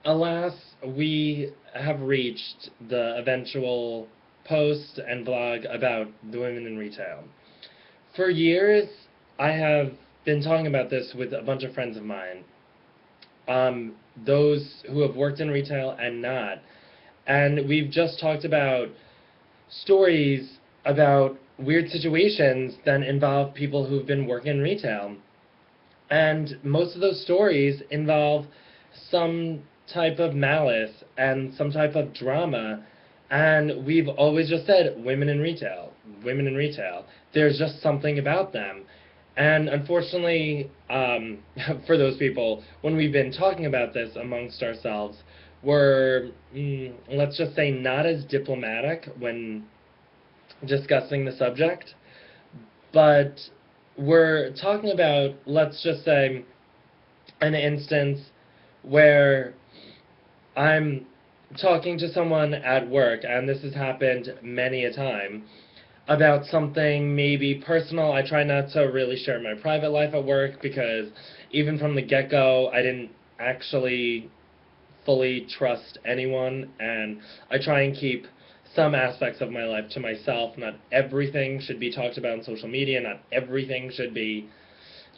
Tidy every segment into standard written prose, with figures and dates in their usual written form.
Alas, we have reached the eventual post and vlog about the women in retail. For years, I have been talking about this with a bunch of friends of mine, those who have worked in retail and not. And we've just talked about stories about weird situations that involve people who've been working in retail. And most of those stories involve some type of malice and some type of drama. And we've always just said women in retail, women in retail. There's just something about them. And unfortunately, for those people, when we've been talking about this amongst ourselves, we're, let's just say, not as diplomatic when discussing the subject, but we're talking about, let's just say, an instance where I'm talking to someone at work, and this has happened many a time, about something maybe personal. I try not to really share my private life at work because even from the get-go, I didn't actually fully trust anyone, and I try and keep some aspects of my life to myself. Not everything should be talked about on social media, not everything should be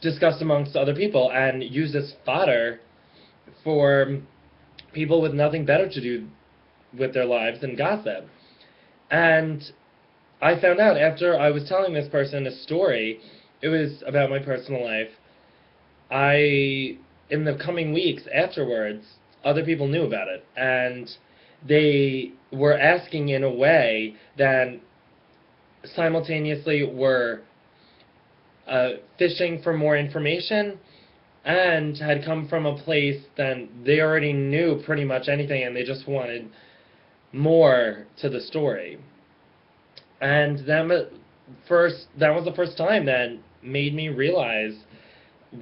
discussed amongst other people and used as fodder for people with nothing better to do with their lives than gossip. And I found out after I was telling this person a story, it was about my personal life. In the coming weeks afterwards, other people knew about it, and they were asking in a way that simultaneously were fishing for more information and had come from a place that they already knew pretty much anything and they just wanted more to the story. And that was the first time that made me realize,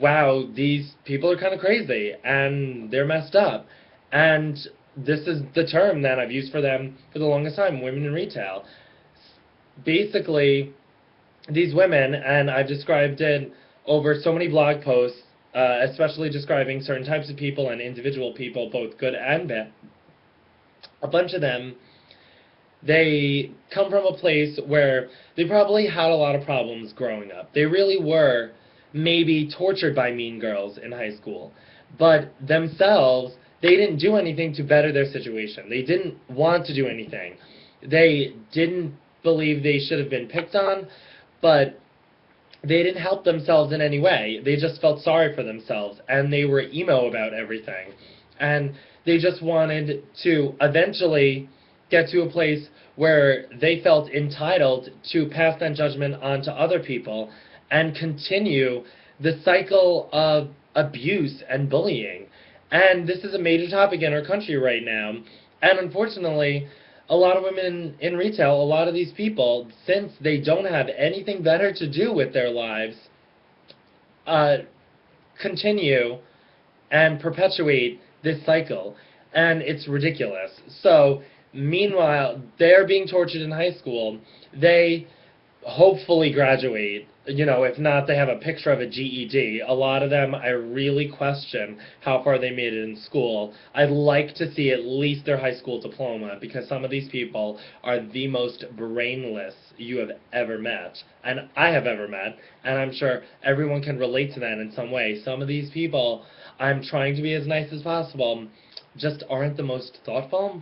wow, these people are kind of crazy and they're messed up. And this is the term that I've used for them for the longest time, women in retail. Basically, these women, and I've described it over so many blog posts, especially describing certain types of people and individual people, both good and bad. A bunch of them, they come from a place where they probably had a lot of problems growing up. They really were maybe tortured by mean girls in high school. But themselves, they didn't do anything to better their situation. They didn't want to do anything. They didn't believe they should have been picked on, but they didn't help themselves in any way. They just felt sorry for themselves, and they were emo about everything. And they just wanted to eventually get to a place where they felt entitled to pass that judgment on to other people and continue the cycle of abuse and bullying. And this is a major topic in our country right now. And unfortunately, a lot of women in retail, a lot of these people, since they don't have anything better to do with their lives, continue and perpetuate this cycle. And it's ridiculous. So, meanwhile, they're being tortured in high school. They hopefully graduate. If not, they have a picture of a GED. A lot of them, I really question how far they made it in school. I'd like to see at least their high school diploma, because some of these people are the most brainless you have ever met, and I have ever met, and I'm sure everyone can relate to that in some way. Some of these people, I'm trying to be as nice as possible, just aren't the most thoughtful.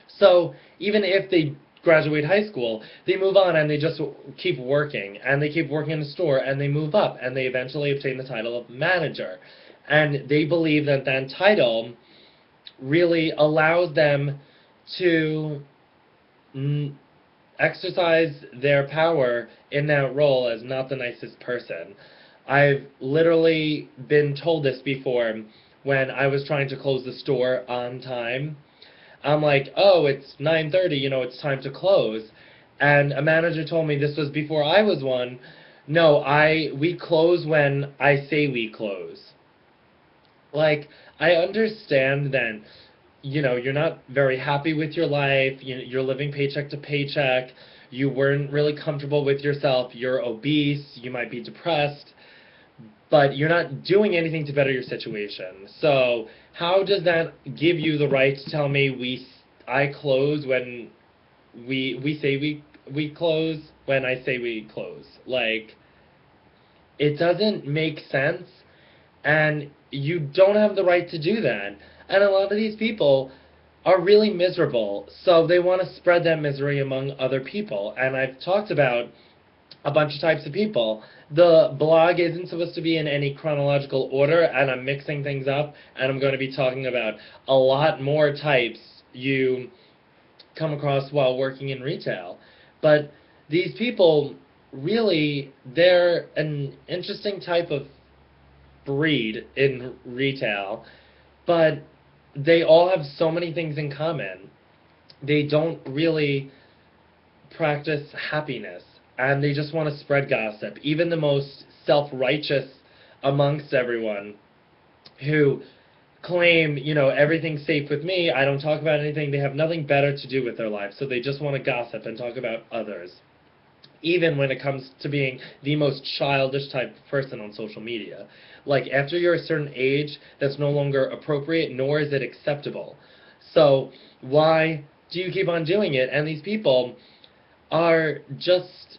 So even if they graduate high school, they move on and they just keep working, and they keep working in the store, and they move up, and they eventually obtain the title of manager. And they believe that that title really allows them to exercise their power in that role as not the nicest person. I've literally been told this before when I was trying to close the store on time. I'm like, oh, it's 9:30, it's time to close. And a manager told me, this was before I was one, no, we close when I say we close. Like, I understand that, you're not very happy with your life, you're living paycheck to paycheck, you weren't really comfortable with yourself, you're obese, you might be depressed, but you're not doing anything to better your situation. So how does that give you the right to tell me I close when we say we close when I say we close? Like, it doesn't make sense, and you don't have the right to do that. And a lot of these people are really miserable, so they want to spread that misery among other people. And I've talked about a bunch of types of people. The blog isn't supposed to be in any chronological order, and I'm mixing things up, and I'm going to be talking about a lot more types you come across while working in retail. But these people, really, they're an interesting type of breed in retail, but they all have so many things in common. They don't really practice happiness, and they just want to spread gossip. Even the most self-righteous amongst everyone who claim, everything's safe with me, I don't talk about anything, they have nothing better to do with their life, so they just want to gossip and talk about others. Even when it comes to being the most childish type of person on social media. Like, after you're a certain age, that's no longer appropriate, nor is it acceptable. So, why do you keep on doing it? And these people are just,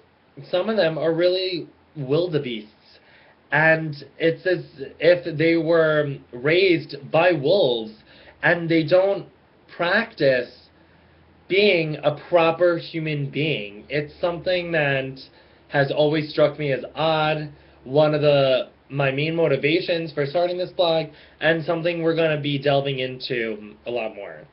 some of them are really wildebeests. And it's as if they were raised by wolves, and they don't practice being a proper human being. It's something that has always struck me as odd, one of my main motivations for starting this blog, and something we're going to be delving into a lot more.